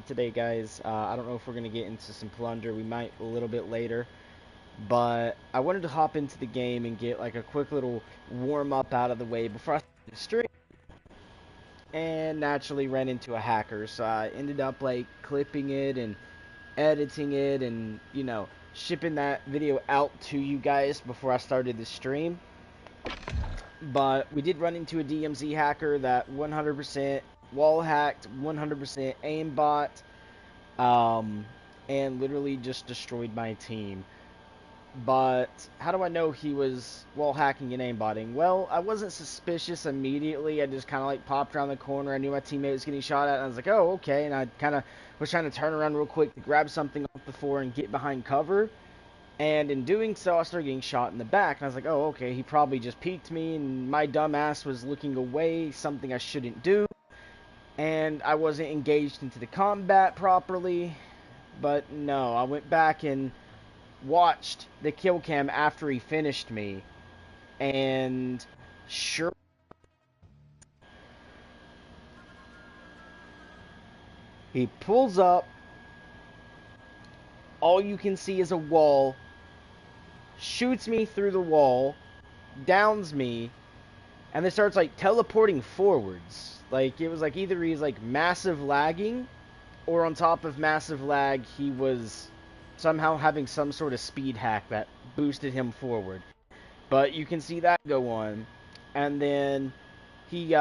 today, guys. I don't know if we're going to get into some plunder. We might a little bit later. But I wanted to hop into the game and get like a quick little warm-up out of the way before I started the stream. And naturally ran into a hacker. So I ended up like clipping it and editing it and, shipping that video out to you guys before I started the stream. But we did run into a DMZ hacker that 100% wall hacked, 100% aimbot, and literally just destroyed my team. But how do I know he was wall hacking and aimbotting? Well, I wasn't suspicious immediately. I just kind of like popped around the corner. I knew my teammate was getting shot at, and I was like, oh, okay. And I kind of was trying to turn around real quick to grab something off the floor and get behind cover. And in doing so, I started getting shot in the back. And I was like, oh, okay, he probably just peeked me, and my dumb ass was looking away, something I shouldn't do. And I wasn't engaged into the combat properly. But no, I went back and watched the kill cam after he finished me. And sure, he pulls up. All you can see is a wall. Shoots me through the wall. Downs me. And then starts like teleporting forwards. Like it was like either he's like massive lagging, or on top of massive lag, he was somehow having some sort of speed hack that boosted him forward. But you can see that go on. And then he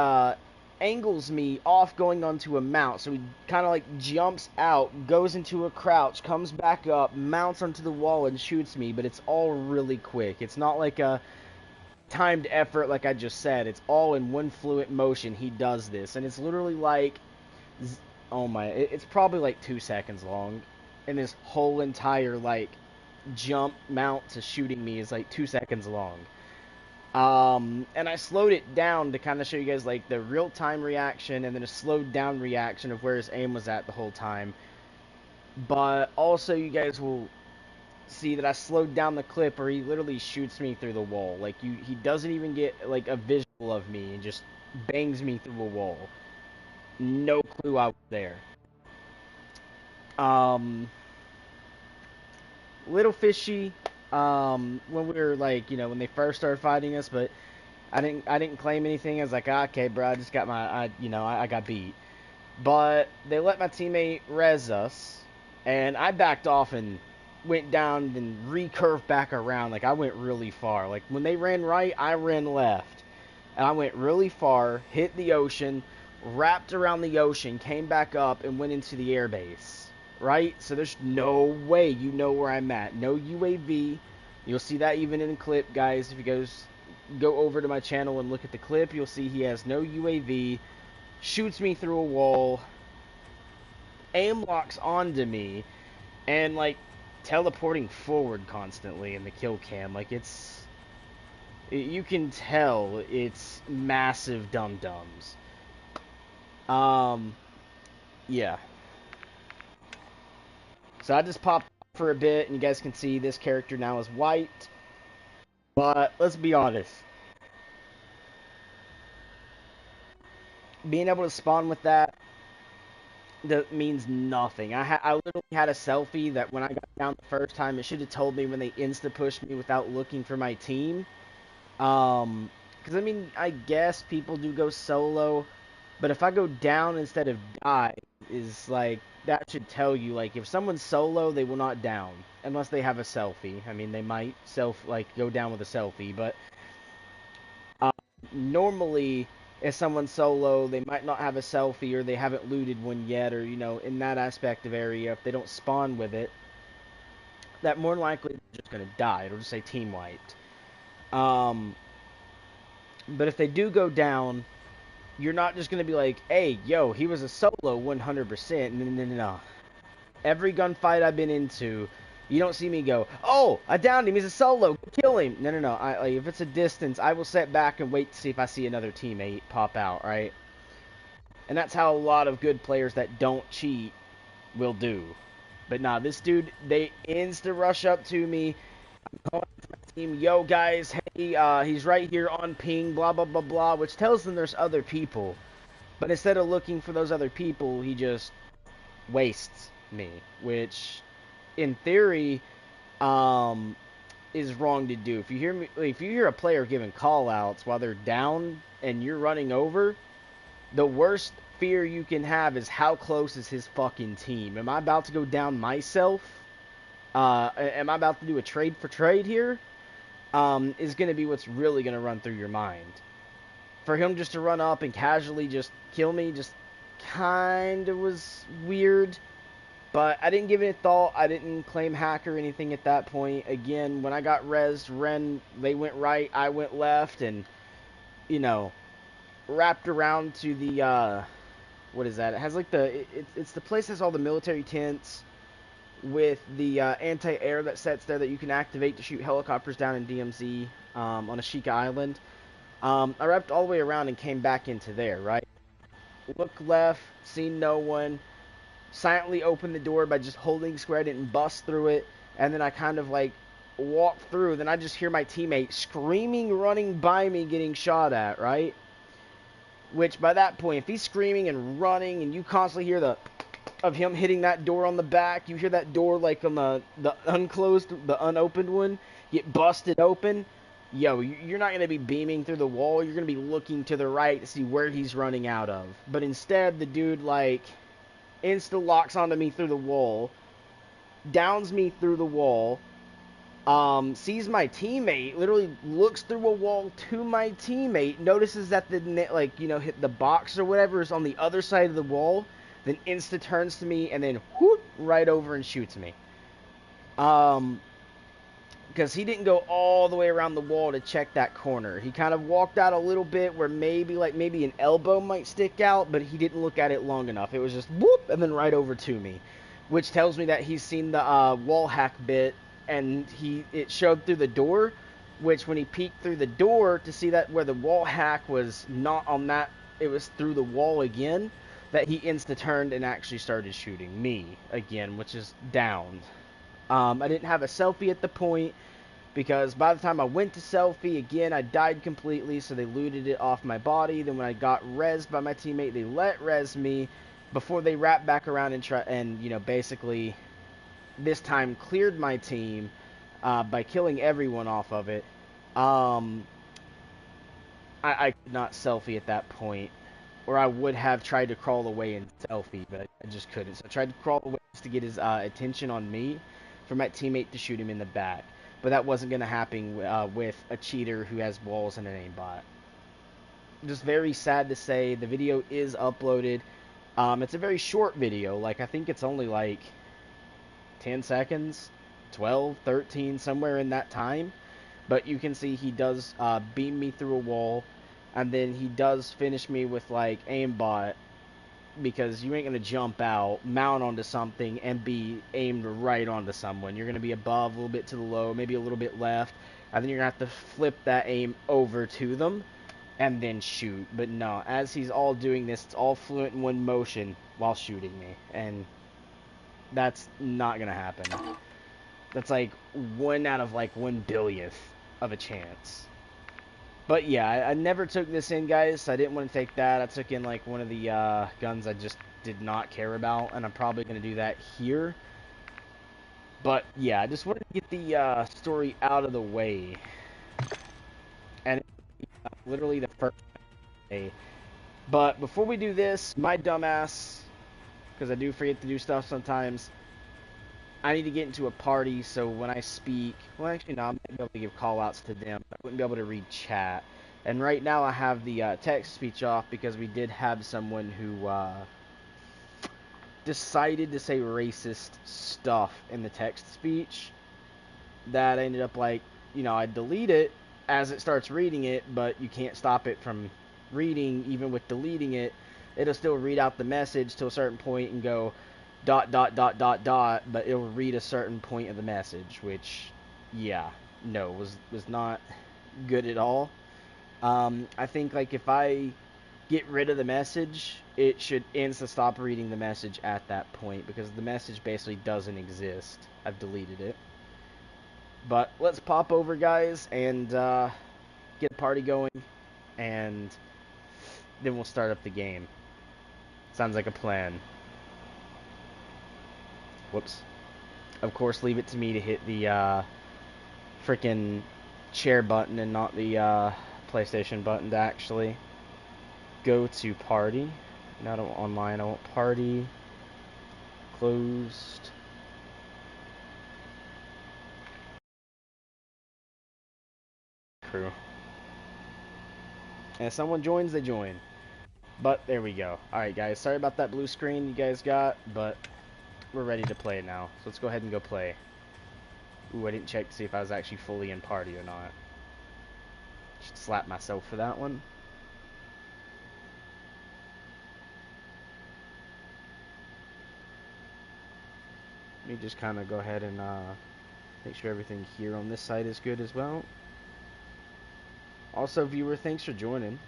angles me off going onto a mount. So he kind of like jumps out, goes into a crouch, comes back up, mounts onto the wall and shoots me. But it's all really quick. It's not like a timed effort like I just said. It's all in one fluent motion. He does this. And it's literally like, oh my, it's probably like 2 seconds long. And this whole entire like jump mount to shooting me is like 2 seconds long. And I slowed it down to kind of show you guys like the real-time reaction and then a slowed down reaction of where his aim was at the whole time. But also you guys will see that I slowed down the clip where he literally shoots me through the wall. Like he doesn't even get like a visual of me and just bangs me through a wall. No clue I was there. Little fishy when we were like, when they first started fighting us, but I didn't claim anything. I was like, okay, bro, I just got I got beat. But they let my teammate res us, and I backed off and went down and recurved back around. Like I went really far. Like when they ran right, I ran left, and I went really far, hit the ocean, wrapped around the ocean, came back up, and went into the airbase. Right? So there's no way you know where I'm at. No UAV. You'll see that even in the clip, guys. If you guys go over to my channel and look at the clip, you'll see he has no UAV. Shoots me through a wall. Aim locks onto me. And, like, teleporting forward constantly in the kill cam. Like, you can tell it's massive dum-dums. Yeah. So I just popped for a bit, and you guys can see this character now is white. But let's be honest. Being able to spawn with that means nothing. I literally had a selfie that when I got down the first time, it should have told me when they insta-pushed me without looking for my team. Because, I mean, I guess people do go solo. But if I go down instead of die, is like, that should tell you, like, if someone's solo, they will not down. Unless they have a selfie. I mean, they might go down with a selfie. But normally, if someone's solo, they might not have a selfie, or they haven't looted one yet, or, in that aspect of area, if they don't spawn with it, that more likely they're just going to die. It'll just say team wiped. But if they do go down, you're not just going to be like, hey, yo, he was a solo 100%. No. Every gunfight I've been into, you don't see me go, oh, I downed him, he's a solo, kill him. No. Like, if it's a distance, I will sit back and wait to see if I see another teammate pop out, right? And that's how a lot of good players that don't cheat will do. But nah, this dude, they insta-rush up to me. I'm calling my team, yo, guys, hey, he's right here on ping, blah, blah, blah, blah, which tells them there's other people. But instead of looking for those other people, he just wastes me, which in theory is wrong to do. If you hear a player giving call outs while they're down and you're running over, the worst fear you can have is how close is his fucking team. Am I about to go down myself? Am I about to do a trade for trade here? Is going to be what's really going to run through your mind. For him just to run up and casually just kill me just kind of was weird. But I didn't give it a thought. I didn't claim hack or anything at that point. Again, when I got rezzed, they went right, I went left, and, you know, wrapped around to the, what is that? It has like it's the place that has all the military tents with the anti-air that sets there that you can activate to shoot helicopters down in DMZ on Ashika Island. I wrapped all the way around and came back into there, right? Look left, seen no one. Silently opened the door by just holding square. I didn't bust through it. And then I kind of like walked through. Then I just hear my teammate screaming, running by me, getting shot at, right? Which by that point, if he's screaming and running and you constantly hear of him hitting that door on the back, you hear that door like on the unopened one, get busted open. Yo, you're not going to be beaming through the wall. You're going to be looking to the right to see where he's running out of. But instead, the dude like insta-locks onto me through the wall, downs me through the wall, sees my teammate, literally looks through a wall to my teammate, notices that the net, like, you know, hit the box or whatever is on the other side of the wall, then insta turns to me and then whoop, right over and shoots me. Because he didn't go all the way around the wall to check that corner. He kind of walked out a little bit where maybe an elbow might stick out, but he didn't look at it long enough. It was just whoop, and then right over to me, which tells me that he's seen the wall hack bit, and it showed through the door, which when he peeked through the door to see that where the wall hack was not on that, it was through the wall again, that he insta-turned and actually started shooting me again, which is downed. I didn't have a selfie at the point, because by the time I went to selfie, again, I died completely, so they looted it off my body. Then when I got rezzed by my teammate, they let res me before they wrapped back around and you know, basically this time cleared my team by killing everyone off of it. I could not selfie at that point, or I would have tried to crawl away and selfie, but I just couldn't. So I tried to crawl away just to get his attention on me for my teammate to shoot him in the back. But that wasn't going to happen with a cheater who has walls and an aimbot. Just very sad to say. The video is uploaded. It's a very short video. Like, I think it's only like 10 seconds, 12, 13, somewhere in that time. But you can see he does beam me through a wall. And then he does finish me with, like, aimbot. Because you ain't going to jump out, mount onto something, and be aimed right onto someone. You're going to be above, a little bit to the low, maybe a little bit left, and then you're going to have to flip that aim over to them, and then shoot. But no, as he's all doing this, it's all fluent in one motion while shooting me, and that's not going to happen. That's like 1 out of like 1/1000th of a chance. But yeah, I never took this in, guys. I didn't want to take that. I took in like one of the guns I just did not care about, and I'm probably going to do that here. But yeah, I just wanted to get the story out of the way. And literally the first day. But before we do this, my dumbass, because I do forget to do stuff sometimes, I need to get into a party, so when I speak, well, actually, no, I might be able to give call-outs to them. I wouldn't be able to read chat. And right now I have the text speech off because we did have someone who decided to say racist stuff in the text speech that ended up like, you know, I delete it as it starts reading it, but you can't stop it from reading. Even with deleting it, it'll still read out the message to a certain point and go dot, but it'll read a certain point of the message, which, yeah, no, was not good at all. I think, like, if I get rid of the message, it should stop reading the message at that point, because the message basically doesn't exist. I've deleted it. But let's pop over, guys, and get a party going, and then we'll start up the game. Sounds like a plan. Whoops. Of course, leave it to me to hit the freaking chair button and not the PlayStation button to actually go to party. No, I don't want online. I want party. Closed. Crew. And if someone joins, they join. But there we go. Alright, guys. Sorry about that blue screen you guys got, but we're ready to play now. So let's go ahead and go play. Ooh, I didn't check to see if I was actually fully in party or not. Should slap myself for that one. Let me just kind of go ahead and make sure everything here on this side is good as well. Also, viewer, thanks for joining.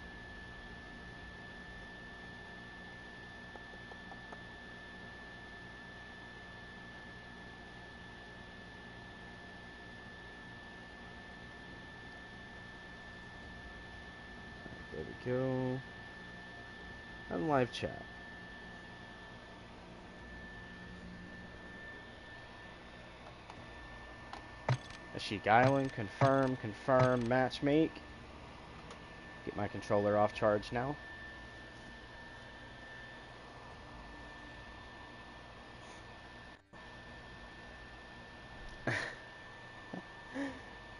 There we go. And live chat. Sheik Island, confirm, match make. Get my controller off charge now.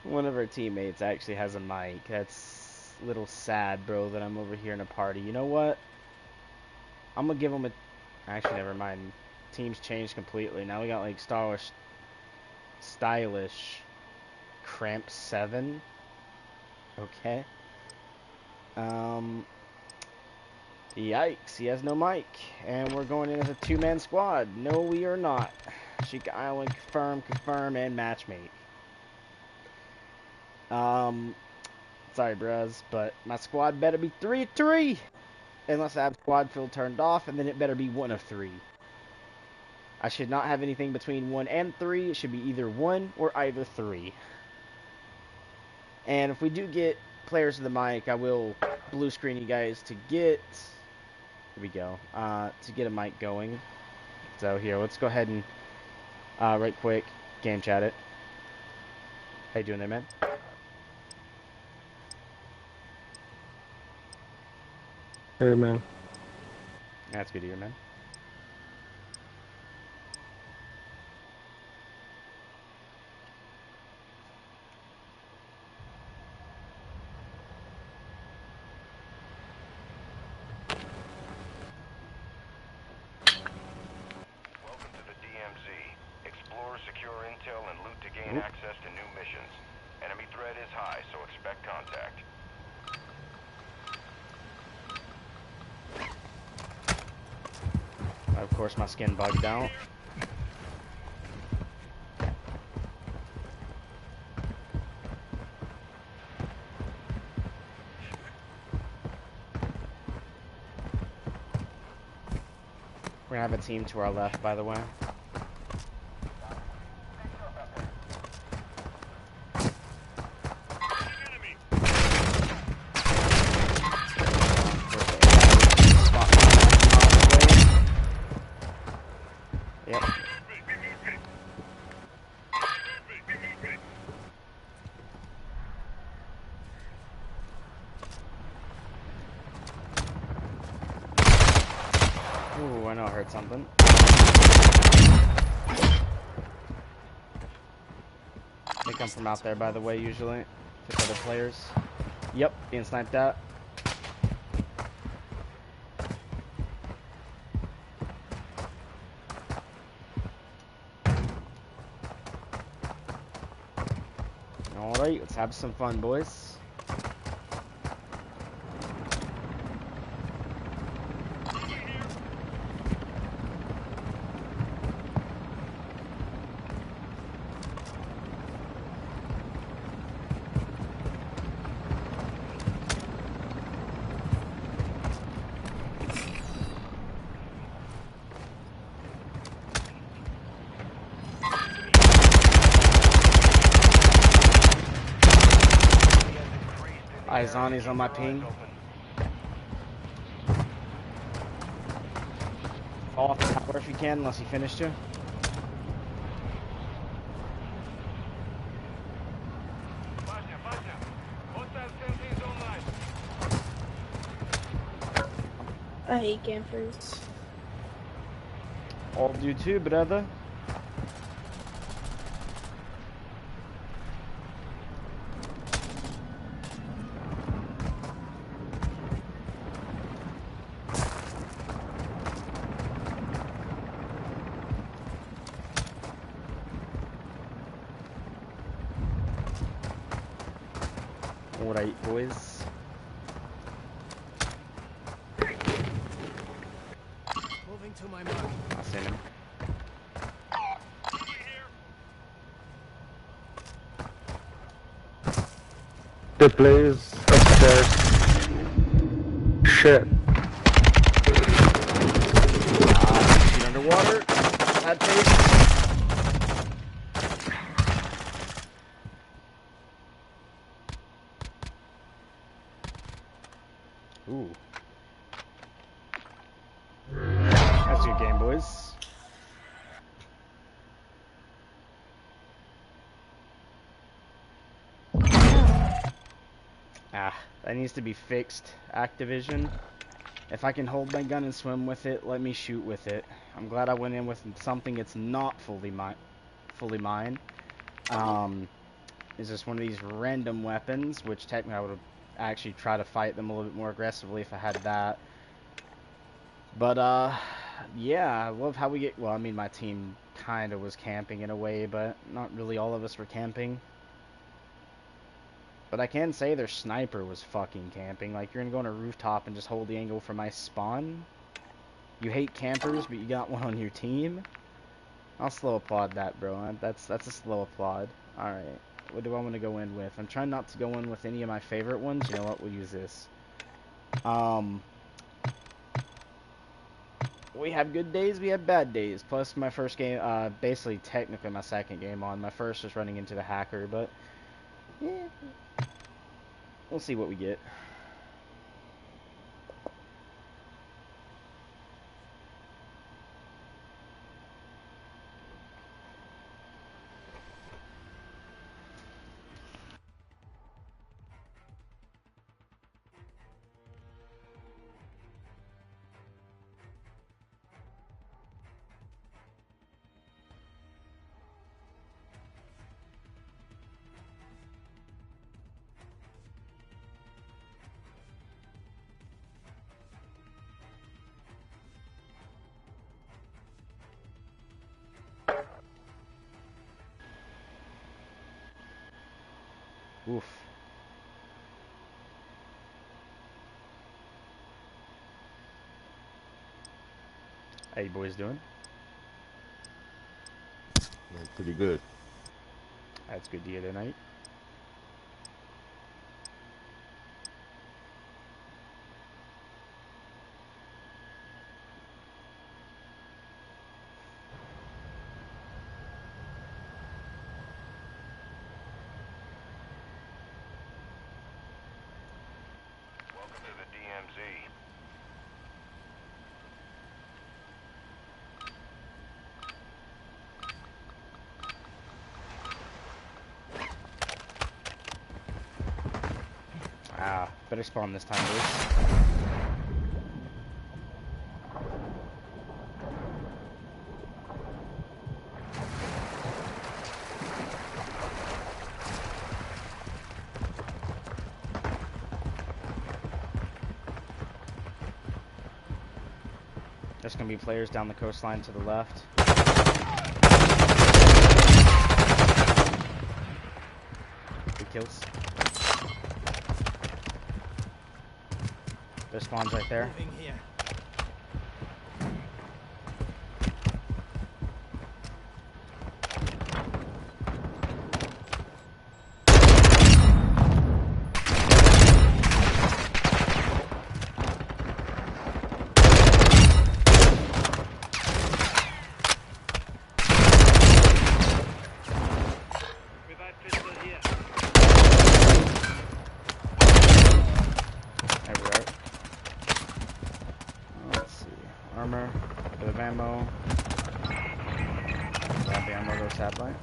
One of our teammates actually has a mic. That's a little sad, bro, that I'm over here in a party. You know what? I'm gonna give them a... Actually, never mind. Teams changed completely. Now we got, like, stylish Cramp 7. Okay. Yikes, he has no mic. And we're going in as a two-man squad. No, we are not. Sheik Island, confirm, and matchmate. Sorry, bros, but my squad better be 3 of 3. Unless I have squad fill turned off, and then it better be 1 of 3. I should not have anything between 1 and 3. It should be either 1 or either 3. And if we do get players to the mic, I will blue screen you guys to get... Here we go. To get a mic going. So here, let's go ahead and right quick game chat it. How you doing there, man? Hey, man. That's good to hear, man. Welcome to the DMZ. Explore, secure intel, and loot to gain access to new missions. Enemy threat is high, so expect contact. Of course, my skin bugged out. We're gonna have a team to our left, by the way. Yep. Ooh, I know I heard something. They come from out there, by the way, usually. Just other players. Yep, being sniped at. Alright, let's have some fun, boys. Izani's on my ping. Fall off the tower if you can, unless he finished you. I hate campers. All do too, brother. Alright, boys. Moving to my mark. I seen him. The players upstairs. Shit. Shoot underwater. Bad face. Ooh. That's a good game, boys. That needs to be fixed, Activision. If I can hold my gun and swim with it, let me shoot with it. I'm glad I went in with something that's not fully mine. It's just one of these random weapons, which technically I would have actually tried to fight them a little bit more aggressively if I had that. But, yeah, I love how we get... Well, I mean, my team kind of was camping in a way, but not really all of us were camping. But I can say their sniper was fucking camping. Like, you're gonna go on a rooftop and just hold the angle for my spawn? You hate campers, but you got one on your team? I'll slow applaud that, bro. That's a slow applaud. Alright, what do I want to go in with? I'm trying not to go in with any of my favorite ones. You know what? We'll use this. We have good days, we have bad days. Plus, my first game, basically, technically my second game on. My first was running into the hacker, but... yeah. We'll see what we get. Oof. How you boys doing? Yeah, pretty good. That's good to hear tonight. Welcome to the DMZ. Better spawn this time, boys. There's gonna be players down the coastline to the left. Good kills. Their spawn's right there. Moving here. Armor, a bit of ammo. Grab the ammo, go satellite.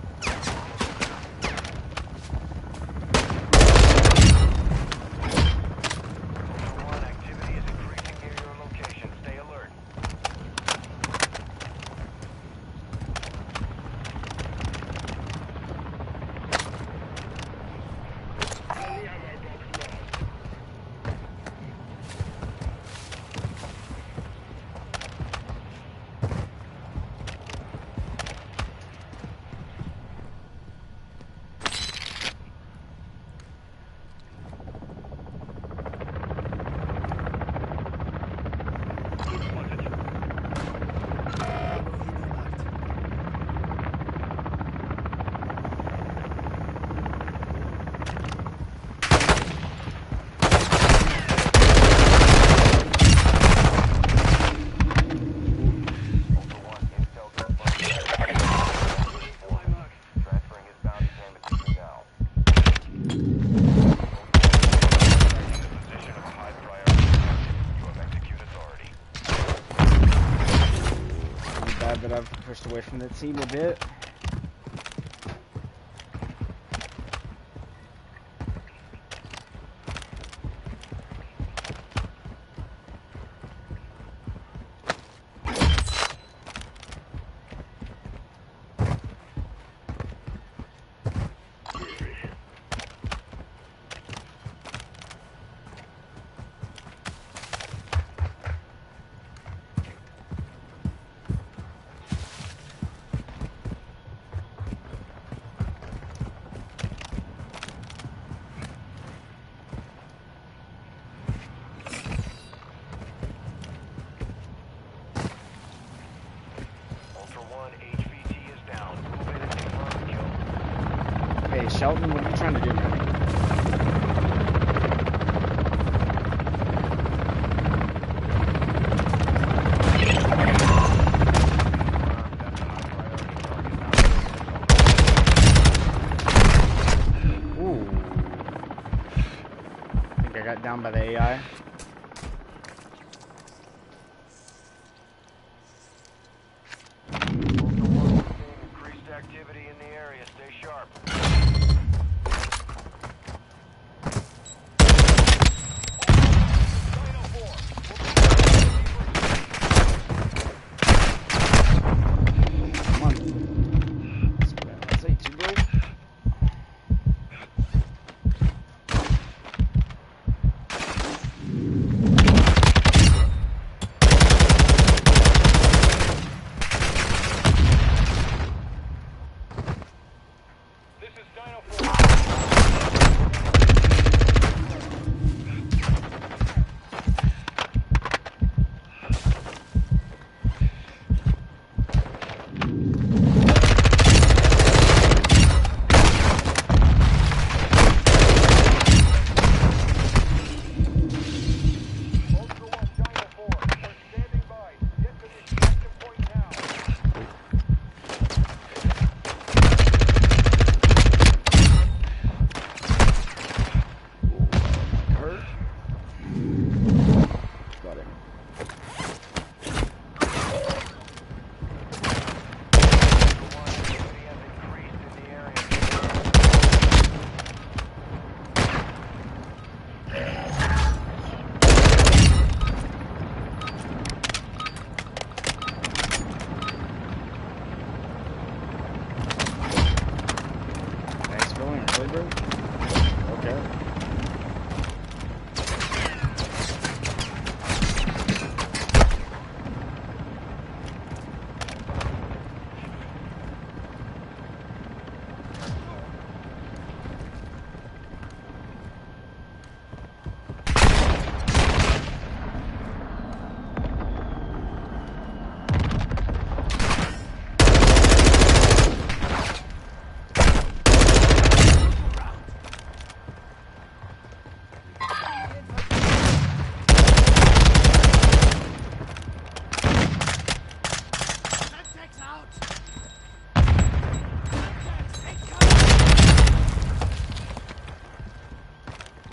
Ultra One, activity is increasing near your location. pushed away from the team a bit. Shelton, what are you trying to do, man? Ooh. I think I got down by the AI. Increased activity in the area. Stay sharp.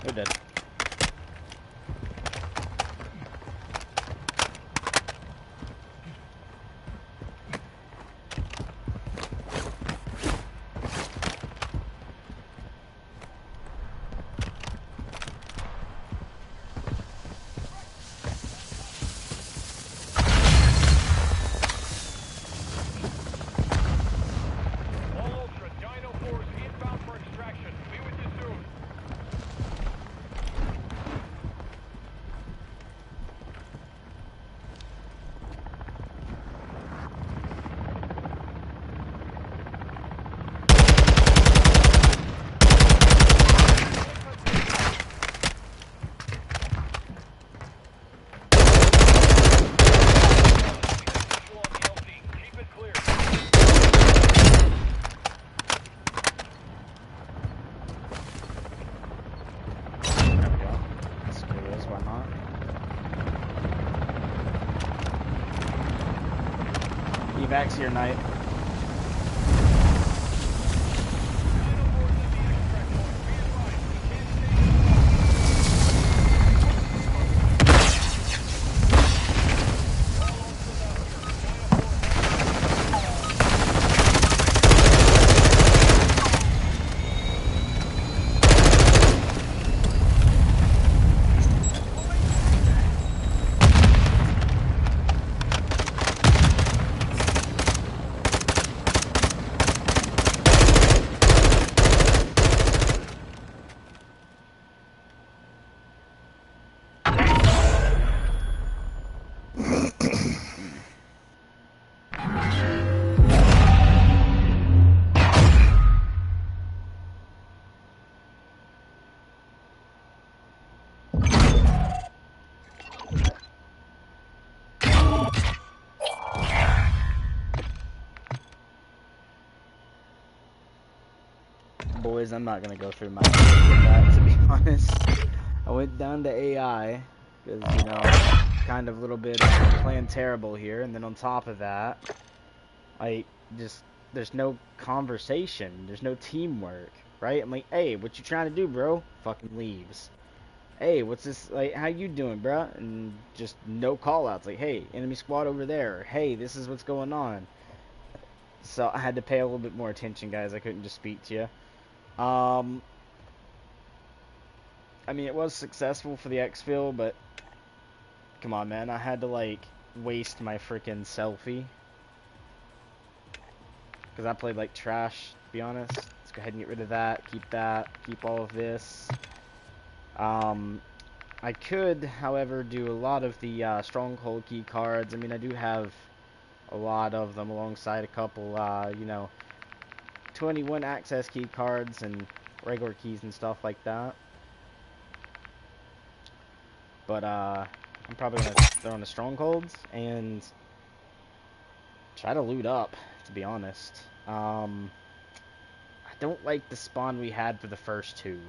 They're dead. Evacs here, Knight. boys, I'm not gonna go through my with that, to be honest. I went down to AI, because, you know, kind of a little bit playing terrible here, and then on top of that, there's no conversation, there's no teamwork, right? I'm like, hey, what you trying to do, bro? Fucking leaves. Hey, what's this, like, how you doing, bruh? And just no call-outs, like, hey, enemy squad over there, or, hey, this is what's going on. So I had to pay a little bit more attention, guys. I couldn't just speak to you. I mean, it was successful for the exfil, but come on, man. I had to, like, waste my freaking selfie. Because I played like trash, to be honest. Let's go ahead and get rid of that. Keep all of this. I could, however, do a lot of the stronghold key cards. I mean, I do have a lot of them alongside a couple, you know, 21 access key cards and regular keys and stuff like that. But I'm probably going to throw in the strongholds and try to loot up, to be honest. I don't like the spawn we had for the first two.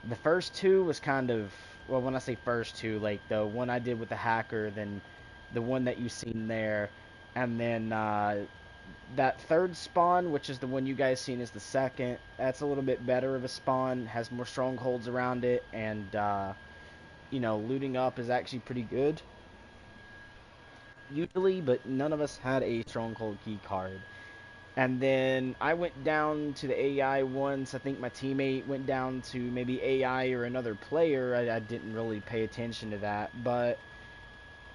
The first two was kind of, well, when I say first two, like the one I did with the hacker, then the one that you've seen there, and then that third spawn, which is the one you guys seen is the second, that's a little bit better of a spawn, has more strongholds around it, and, you know, looting up is actually pretty good, usually, but none of us had a stronghold key card. And then I went down to the AI once. I think my teammate went down to maybe AI or another player. I didn't really pay attention to that. But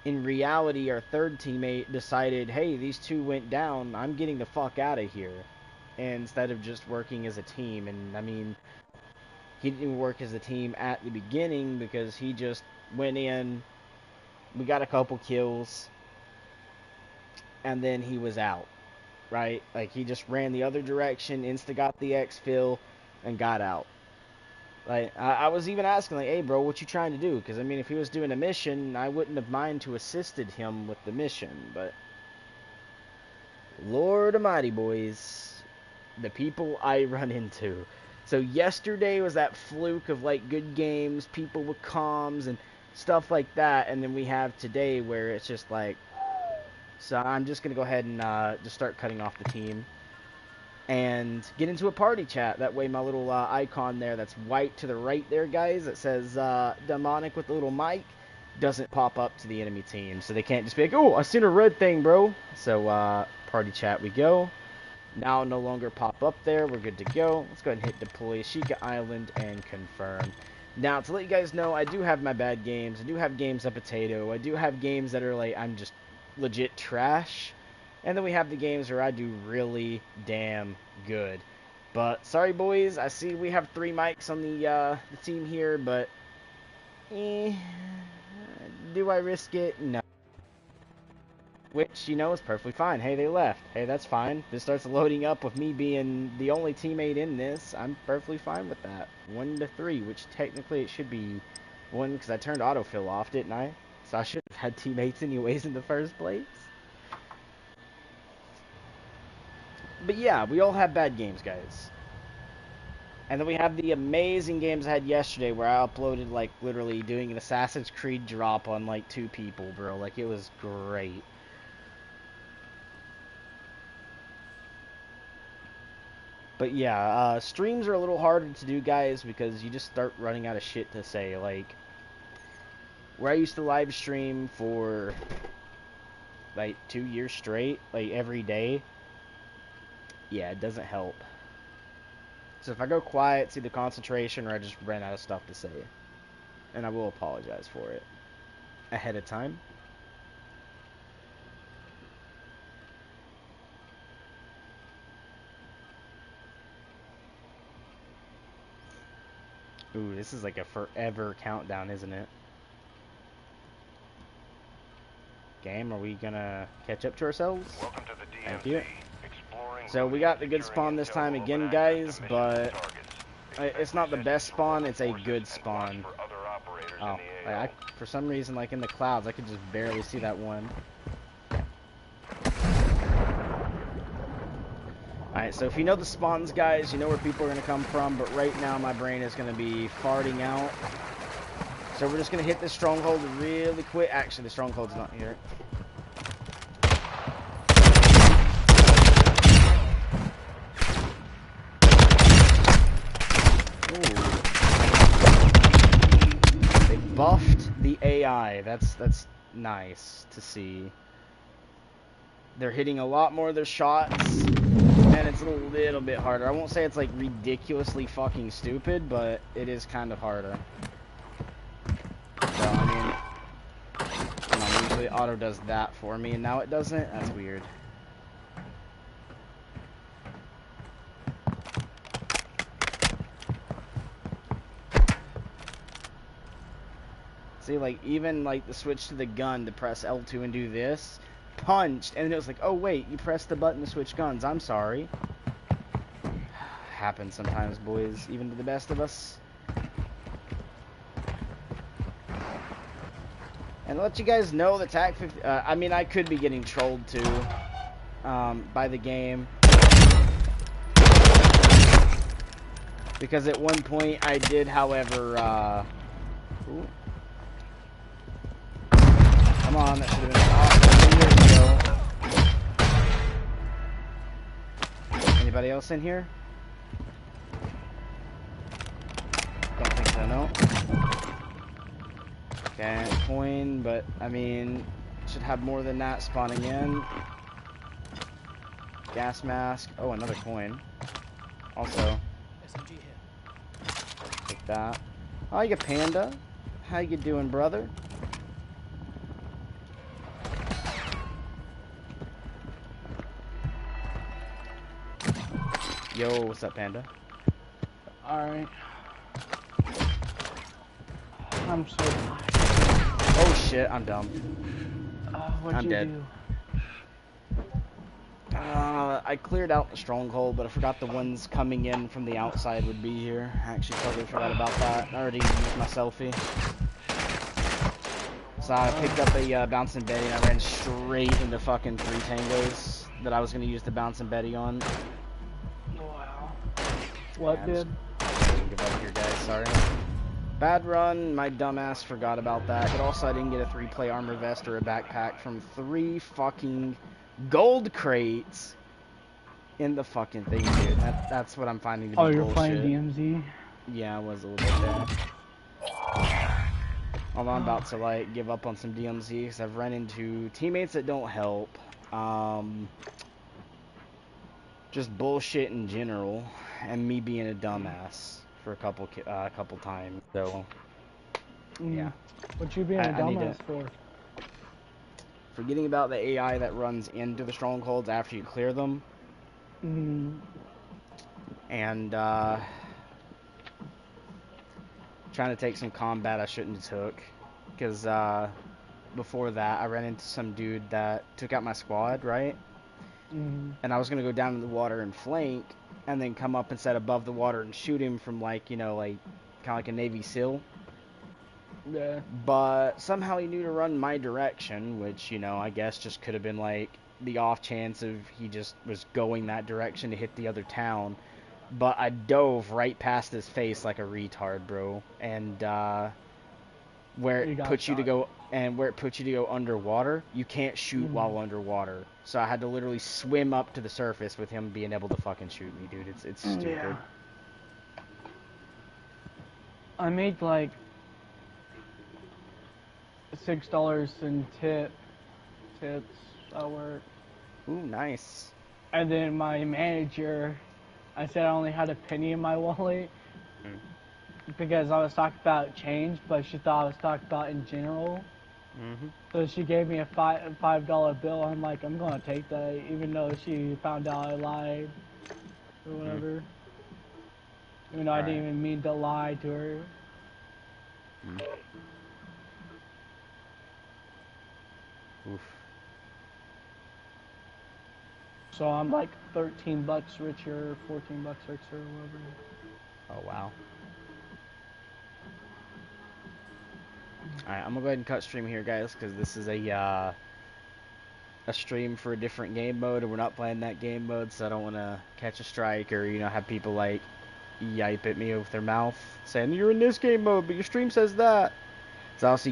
in reality, our third teammate decided, hey, these two went down. I'm getting the fuck out of here. Instead of just working as a team. And, I mean, he didn't work as a team at the beginning because he just went in. We got a couple kills. And then he was out. Right? Like, he just ran the other direction, insta-got the exfil, and got out. Like, I was even asking, like, hey, bro, what you trying to do? Because, I mean, if he was doing a mission, I wouldn't have mind to assisted him with the mission, but Lord almighty, boys, the people I run into. So yesterday was that fluke of, like, good games, people with comms, and stuff like that, and then we have today where it's just like, so I'm just going to go ahead and just start cutting off the team and get into a party chat. That way my little icon there that's white to the right there, guys, that says demonic with the little mic, doesn't pop up to the enemy team. So they can't just be like, oh, I seen a red thing, bro. So party chat we go. Now no longer pop up there. We're good to go. Let's go ahead and hit deploy Sheikah Island and confirm. Now, to let you guys know, I do have my bad games. I do have games of potato. I do have games that are like, I'm just legit trash, and then we have the games where I do really damn good. But sorry, boys, I see we have 3 mics on the team here, but do I risk it? No. Which, you know, is perfectly fine. Hey, they left. Hey, that's fine. This starts loading up with me being the only teammate in this. I'm perfectly fine with that. 1 to 3, which technically it should be 1 because I turned autofill off, didn't I? So I should have had teammates anyways in the first place. But yeah, we all have bad games, guys. And then we have the amazing games I had yesterday where I uploaded, like, literally doing an Assassin's Creed drop on, like, 2 people, bro. Like, it was great. But yeah, streams are a little harder to do, guys, because you just start running out of shit to say. Like, where I used to live stream for like 2 years straight, like every day, yeah, it doesn't help. So if I go quiet, it's either concentration or I just ran out of stuff to say. And I will apologize for it ahead of time. Ooh, this is like a forever countdown, isn't it? Game, are we gonna catch up to ourselves? Welcome to the DMZ. Thank you. Exploring, So we got the good spawn this time again, guys, but it's not the best spawn, it's a good spawn. Oh, for some reason, like in the clouds, I could just barely see that one. Alright, so if you know the spawns, guys, you know where people are going to come from, but right now my brain is going to be farting out. So we're just going to hit this stronghold really quick. Actually, the stronghold's not here. Ooh. They buffed the AI. That's nice to see. They're hitting a lot more of their shots, and it's a little bit harder. I won't say it's like ridiculously fucking stupid, but it is kind of harder. So, I mean, usually auto does that for me, and now it doesn't? That's weird. See, like, even, like, the switch to the gun to press L2 and do this, punched, and then it was like, oh, wait, you pressed the button to switch guns. I'm sorry. Happens sometimes, boys, even to the best of us. And to let you guys know, the TAC 50, I mean, I could be getting trolled, too, by the game. Because at one point, I did, however, ooh. Come on, that should have been years ago. Anybody else in here? Don't think so, no. Okay, coin, but I mean, should have more than that spawning in. Gas mask. Oh, another coin. Also, SMG here. take that. Hi, you panda. How you doing, brother? Yo, what's up, panda? Alright. I'm so tired. Oh shit, I'm dumb. What'd I'm you dead. do? I cleared out the stronghold, but I forgot the ones coming in from the outside would be here. I actually totally forgot about that. I already used my selfie. So I picked up a bouncing Betty and I ran straight into fucking 3 tangos that I was going to use the bouncing Betty on. Wow. What Yeah, did? Give up here, guys. Sorry. Bad run. My dumbass forgot about that. But also, I didn't get a 3-play armor vest or a backpack from 3 fucking gold crates in the fucking thing, dude. That's what I'm finding to be Oh, you're bullshit. playing DMZ? Yeah, I was a little bit there. Although I'm about to, like, give up on some DMZ because I've run into teammates that don't help. Just bullshit in general, and me being a dumbass for a couple times. So, yeah. What you being a I need dumbass to- for? Forgetting about the AI that runs into the strongholds after you clear them. And, trying to take some combat I shouldn't have took. Because, before that, I ran into some dude that took out my squad, right? And I was going to go down in the water and flank, and then come up and set above the water and shoot him from, like, you know, like, kind of like a Navy SEAL. Yeah. But somehow he knew to run my direction, which, you know, I guess just could have been, like, the off chance of he just was going that direction to hit the other town. But I dove right past his face like a retard, bro. And, where it puts you to go underwater, you can't shoot while underwater. So I had to literally swim up to the surface with him being able to fucking shoot me, dude. It's stupid. Yeah. I made like $6 in tips at work. Ooh, nice. And then my manager, I said I only had a penny in my wallet because I was talking about change, but she thought I was talking about in general. So she gave me a $5 bill. I'm like, I'm gonna take that, even though she found out I lied or whatever. Even though I didn't even mean to lie to her. Oof. So I'm like $13 richer, $14 richer, or whatever. Oh, wow. Alright, I'm gonna go ahead and cut stream here, guys, because this is a, a stream for a different game mode, and we're not playing that game mode, so I don't want to catch a strike or, you know, have people, like, yipe at me with their mouth saying, you're in this game mode, but your stream says that. So I'll see you guys.